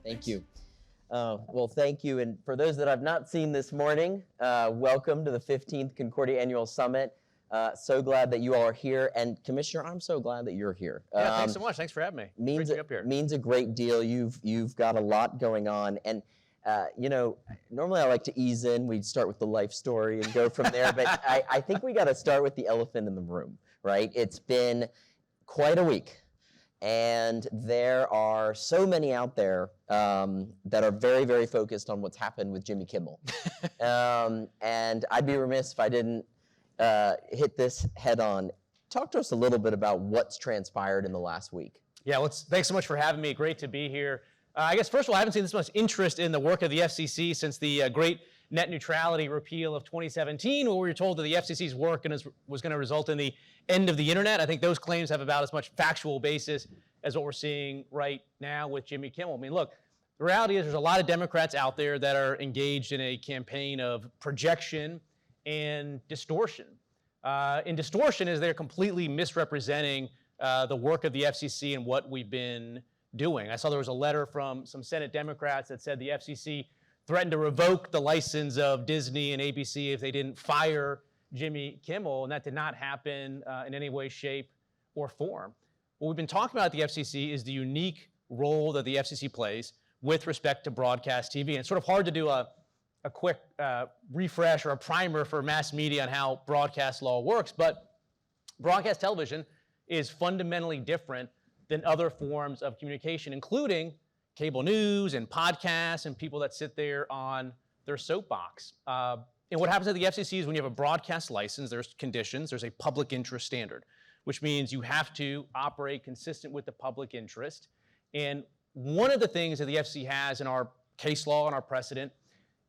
Thank you. Well, thank you. And for those that I've not seen this morning, welcome to the 15th Concordia Annual Summit. So glad that you all are here. And Commissioner, I'm so glad that you're here. Yeah, thanks so much. Thanks for having me. Great to be up here. Means a great deal. You've got a lot going on. And normally I like to ease in. We start with the life story and go from there. But I think we got to start with the elephant in the room, right? It's been quite a week. And there are so many out there that are very, very focused on what's happened with Jimmy Kimmel. And I'd be remiss if I didn't hit this head on. Talk to us a little bit about what's transpired in the last week. Yeah, thanks so much for having me. Great to be here. I guess, first of all, I haven't seen this much interest in the work of the FCC since the great net neutrality repeal of 2017, where we were told that the FCC's work was going to result in the end of the internet. I think those claims have about as much factual basis as what we're seeing right now with Jimmy Kimmel. I mean, look, the reality is there's a lot of Democrats out there that are engaged in a campaign of projection and distortion. And distortion is they're completely misrepresenting the work of the FCC and what we've been doing. I saw there was a letter from some Senate Democrats that said the FCC threatened to revoke the license of Disney and ABC if they didn't fire Jimmy Kimmel, and that did not happen in any way, shape, or form. What we've been talking about at the FCC is the unique role that the FCC plays with respect to broadcast TV. And it's sort of hard to do a quick refresh or a primer for mass media on how broadcast law works, but broadcast television is fundamentally different than other forms of communication, including cable news and podcasts and people that sit there on their soapbox. And what happens at the FCC is when you have a broadcast license, there's conditions, there's a public interest standard, which means you have to operate consistent with the public interest. And one of the things that the FCC has in our case law and our precedent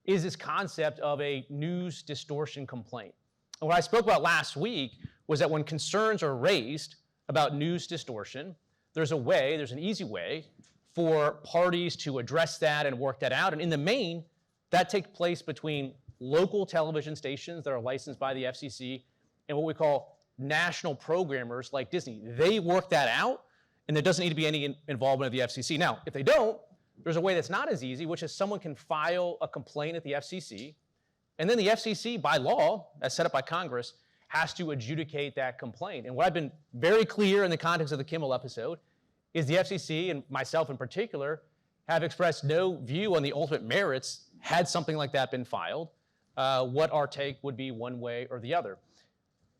is this concept of a news distortion complaint. And what I spoke about last week was that when concerns are raised about news distortion, there's an easy way for parties to address that and work that out. And in the main, that takes place between local television stations that are licensed by the FCC and what we call national programmers like Disney. They work that out, and there doesn't need to be any involvement of the FCC. Now, if they don't, there's a way that's not as easy, which is someone can file a complaint at the FCC, and then the FCC, by law, as set up by Congress, has to adjudicate that complaint. And what I've been very clear in the context of the Kimmel episode is the FCC, and myself in particular, have expressed no view on the ultimate merits had something like that been filed, what our take would be one way or the other.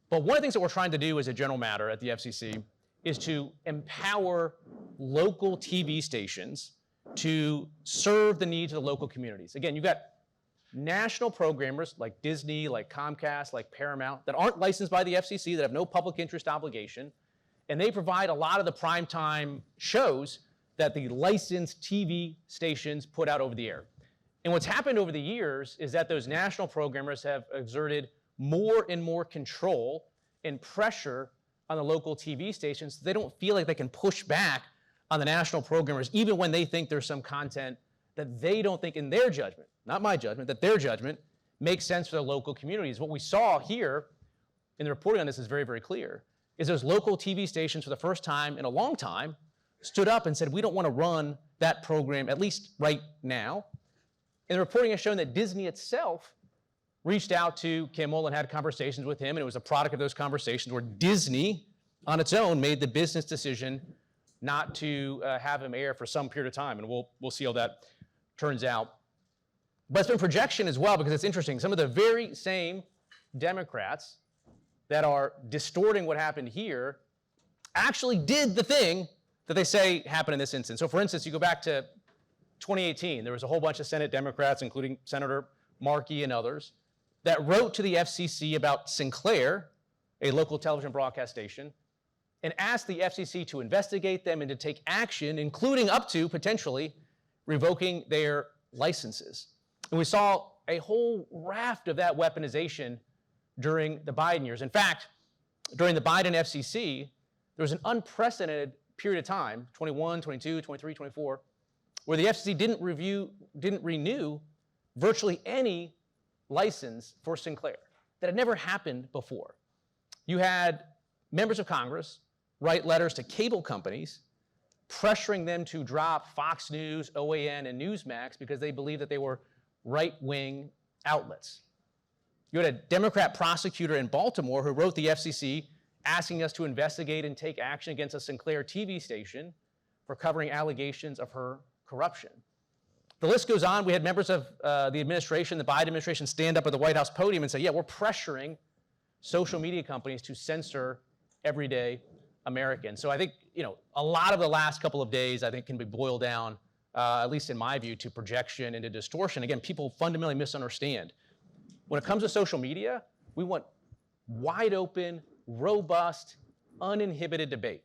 But one of the things that we're trying to do as a general matter at the FCC is to empower local TV stations to serve the needs of the local communities. Again, you've got national programmers like Disney, like Comcast, like Paramount that aren't licensed by the FCC, that have no public interest obligation, and they provide a lot of the primetime shows that the licensed TV stations put out over the air. And what's happened over the years is that those national programmers have exerted more and more control and pressure on the local TV stations. They don't feel like they can push back on the national programmers, even when they think there's some content that they don't think in their judgment, not my judgment, that their judgment makes sense for the local communities. What we saw here in the reporting on this is very, very clear, is those local TV stations for the first time in a long time stood up and said, we don't want to run that program, at least right now. And the reporting has shown that Disney itself reached out to Kimmel and had conversations with him, and it was a product of those conversations where Disney, on its own, made the business decision not to have him air for some period of time, and we'll see how that turns out. But it's been projection as well, because it's interesting. Some of the very same Democrats that are distorting what happened here actually did the thing that they say happened in this instance. So for instance, you go back to 2018, there was a whole bunch of Senate Democrats, including Senator Markey and others, that wrote to the FCC about Sinclair, a local television broadcast station, and asked the FCC to investigate them and to take action, including up to potentially revoking their licenses. And we saw a whole raft of that weaponization during the Biden years. In fact, during the Biden FCC, there was an unprecedented period of time, 21, 22, 23, 24, where the FCC didn't renew virtually any license for Sinclair. That had never happened before. You had members of Congress write letters to cable companies pressuring them to drop Fox News, OAN, and Newsmax because they believed that they were right-wing outlets. You had a Democrat prosecutor in Baltimore who wrote the FCC asking us to investigate and take action against a Sinclair TV station for covering allegations of her corruption. The list goes on. We had members of the administration, the Biden administration, stand up at the White House podium and say, yeah, we're pressuring social media companies to censor everyday Americans. So I think, a lot of the last couple of days, I think, can be boiled down, at least in my view, to projection and to distortion. Again, people fundamentally misunderstand. When it comes to social media, we want wide open, robust, uninhibited debate.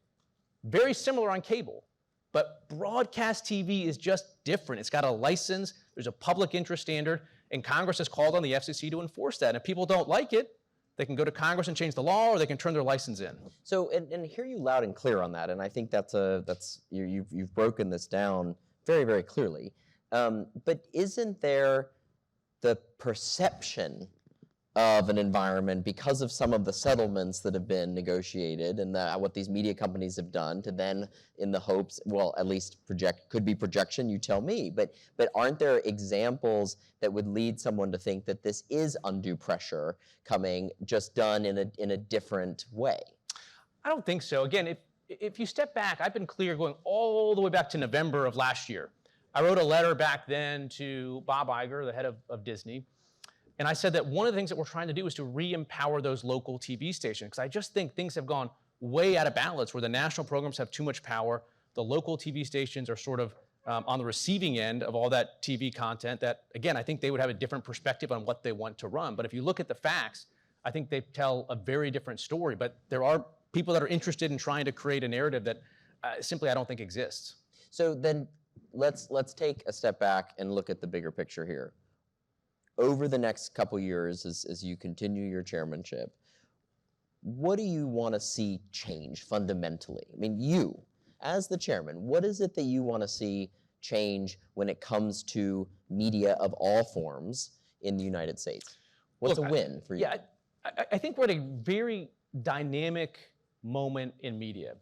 Very similar on cable, but broadcast TV is just different. It's got a license, there's a public interest standard, and Congress has called on the FCC to enforce that. And if people don't like it, they can go to Congress and change the law, or they can turn their license in. So, and hear you loud and clear on that, and I think you've broken this down very, very clearly. But isn't there the perception of an environment because of some of the settlements that have been negotiated and what these media companies have done to then, in the hopes, well, at least could be projection, you tell me, but aren't there examples that would lead someone to think that this is undue pressure coming, just done in a different way? I don't think so. Again, if you step back, I've been clear going all the way back to November of last year. I wrote a letter back then to Bob Iger, the head of Disney, and I said that one of the things that we're trying to do is to re-empower those local TV stations, because I just think things have gone way out of balance where the national programs have too much power. The local TV stations are sort of on the receiving end of all that TV content that, again, I think they would have a different perspective on what they want to run. But if you look at the facts, I think they tell a very different story. But there are people that are interested in trying to create a narrative that simply I don't think exists. So then let's take a step back and look at the bigger picture here. Over the next couple years, as you continue your chairmanship, what do you want to see change fundamentally? I mean, you, as the chairman, what is it that you want to see change when it comes to media of all forms in the United States? What's a win for you? Yeah, I think we're at a very dynamic moment in media.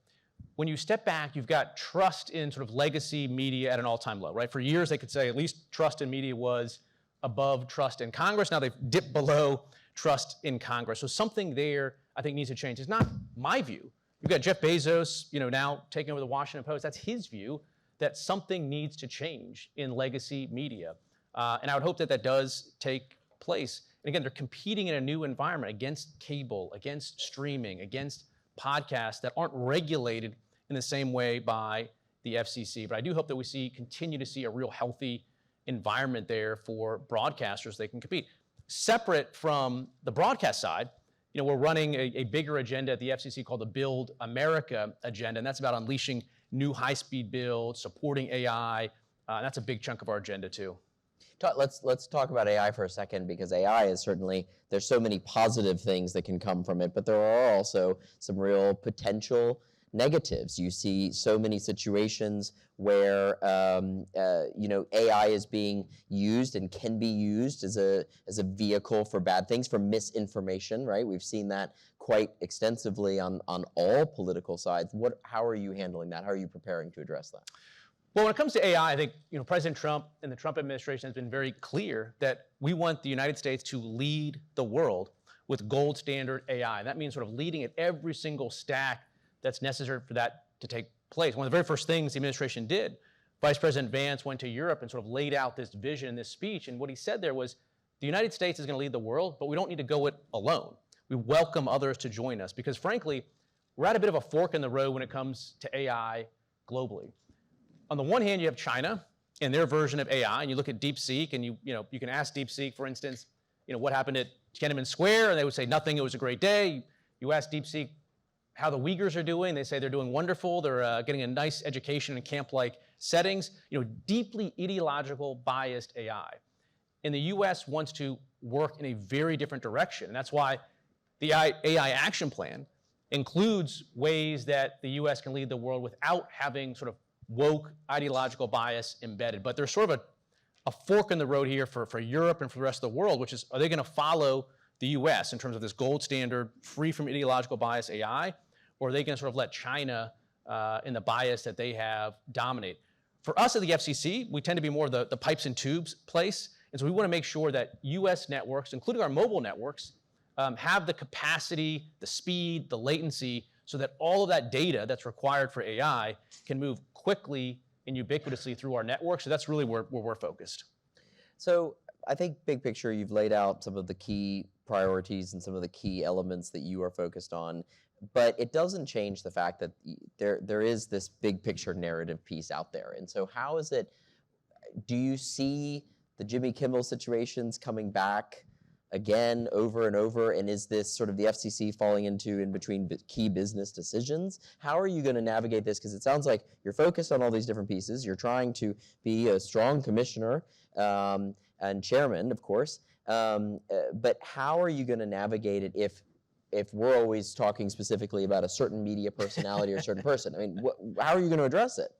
When you step back, you've got trust in sort of legacy media at an all-time low, right? For years, they could say at least trust in media was above trust in Congress. Now they've dipped below trust in Congress. So something there, I think, needs to change. It's not my view. You've got Jeff Bezos, now taking over the Washington Post. That's his view that something needs to change in legacy media. And I would hope that that does take place. And again, they're competing in a new environment against cable, against streaming, against podcasts that aren't regulated in the same way by the FCC. But I do hope that we continue to see a real healthy environment there for broadcasters. They can compete. Separate from the broadcast side, we're running a bigger agenda at the FCC called the Build America agenda, and that's about unleashing new high-speed builds, supporting AI. That's a big chunk of our agenda too. Let's talk about AI for a second, because AI is certainly, there's so many positive things that can come from it, but there are also some real potential negatives. You see so many situations where AI is being used and can be used as a vehicle for bad things, for misinformation, right? We've seen that quite extensively on all political sides. How are you handling that? How are you preparing to address that? Well, when it comes to AI, I think President Trump and the Trump administration has been very clear that we want the United States to lead the world with gold standard AI. And that means sort of leading at every single stack that's necessary for that to take place. One of the very first things the administration did, Vice President Vance went to Europe and sort of laid out this vision, this speech, and what he said there was, the United States is going to lead the world, but we don't need to go it alone. We welcome others to join us, because frankly, we're at a bit of a fork in the road when it comes to AI globally. On the one hand, you have China and their version of AI, and you look at DeepSeek, and you can ask DeepSeek, for instance, what happened at Tiananmen Square, and they would say nothing, it was a great day. You ask DeepSeek how the Uyghurs are doing, they say they're doing wonderful, they're getting a nice education in camp-like settings. Deeply ideological, biased AI. And the US wants to work in a very different direction, and that's why the AI Action Plan includes ways that the US can lead the world without having sort of woke ideological bias embedded. But there's sort of a fork in the road here for Europe and for the rest of the world, which is, are they going to follow the US in terms of this gold standard, free from ideological bias AI, or are they going to sort of let China and the bias that they have dominate. For us at the FCC, we tend to be more the pipes and tubes place. And so we want to make sure that US networks, including our mobile networks, have the capacity, the speed, the latency, so that all of that data that's required for AI can move quickly and ubiquitously through our network. So that's really where we're focused. So I think big picture, you've laid out some of the key priorities and some of the key elements that you are focused on, but it doesn't change the fact that there is this big picture narrative piece out there. And so how is it, do you see the Jimmy Kimmel situations coming back again over and over, and is this sort of the FCC falling into in between key business decisions? How are you going to navigate this? Because it sounds like you're focused on all these different pieces. You're trying to be a strong commissioner and chairman, of course, but how are you going to navigate it if we're always talking specifically about a certain media personality or a certain person? I mean, how are you going to address it?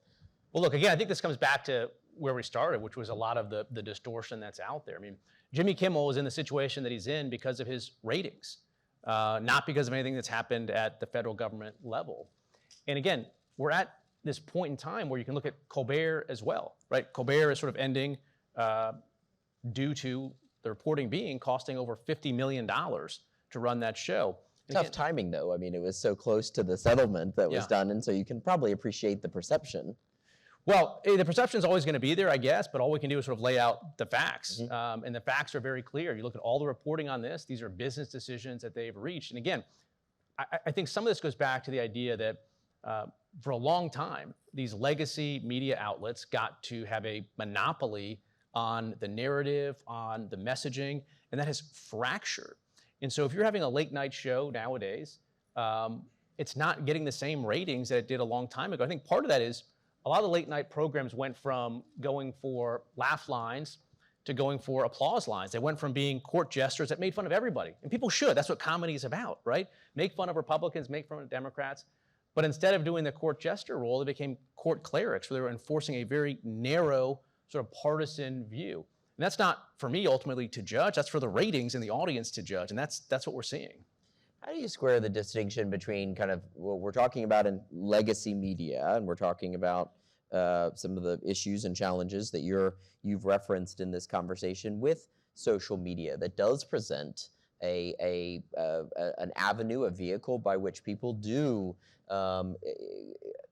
Well, look, again, I think this comes back to where we started, which was a lot of the distortion that's out there. I mean, Jimmy Kimmel is in the situation that he's in because of his ratings, not because of anything that's happened at the federal government level. And again, we're at this point in time where you can look at Colbert as well, right? Colbert is sort of ending due to the reporting being costing over $50 million to run that show. And Tough again, timing, though. I mean, it was so close to the settlement that was done, and so you can probably appreciate the perception. Well, the perception is always going to be there, I guess, but all we can do is sort of lay out the facts. And the facts are very clear. You look at all the reporting on this, these are business decisions that they've reached. And again, I think some of this goes back to the idea that for a long time, these legacy media outlets got to have a monopoly on the narrative, on the messaging, and that has fractured. And so if you're having a late night show nowadays, it's not getting the same ratings that it did a long time ago. I think part of that is a lot of the late night programs went from going for laugh lines to going for applause lines. They went from being court jesters that made fun of everybody. And people should. That's what comedy is about, right? Make fun of Republicans, make fun of Democrats. But instead of doing the court jester role, they became court clerics, where they were enforcing a very narrow, sort of partisan view. And that's not for me ultimately to judge. That's for the ratings and the audience to judge. And that's what we're seeing. How do you square the distinction between kind of what we're talking about in legacy media, and we're talking about some of the issues and challenges that you've referenced in this conversation, with social media that does present an avenue, a vehicle by which people do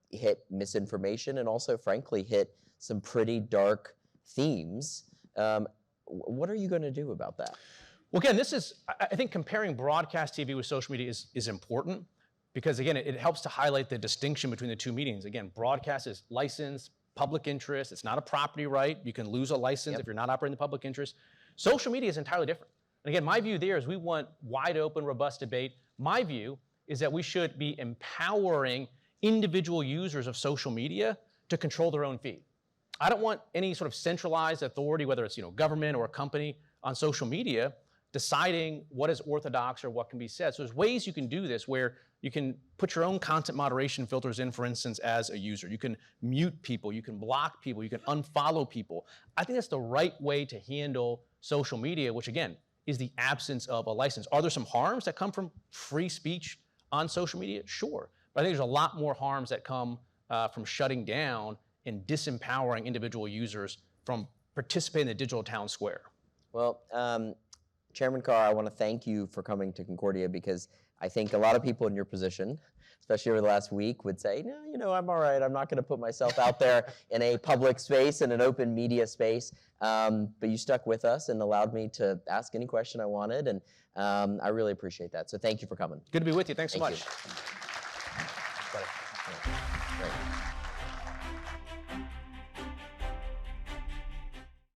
hit misinformation and also, frankly, hit some pretty dark themes. What are you going to do about that? Well, again, I think comparing broadcast TV with social media is important because, again, it helps to highlight the distinction between the two mediums. Again, broadcast is licensed, public interest. It's not a property right. You can lose a license if you're not operating the public interest. Social media is entirely different. And again, my view there is we want wide open, robust debate. My view is that we should be empowering individual users of social media to control their own feed. I don't want any sort of centralized authority, whether it's government or a company on social media, deciding what is orthodox or what can be said. So there's ways you can do this where you can put your own content moderation filters in, for instance, as a user. You can mute people, you can block people, you can unfollow people. I think that's the right way to handle social media, which again, is the absence of a license. Are there some harms that come from free speech on social media? Sure. But I think there's a lot more harms that come from shutting down and disempowering individual users from participating in the digital town square. Well, Chairman Carr, I want to thank you for coming to Concordia, because I think a lot of people in your position, especially over the last week, would say, no, I'm all right. I'm not going to put myself out there in a public space, in an open media space. But you stuck with us and allowed me to ask any question I wanted, and I really appreciate that. So thank you for coming. Good to be with you. Thanks so much. Great.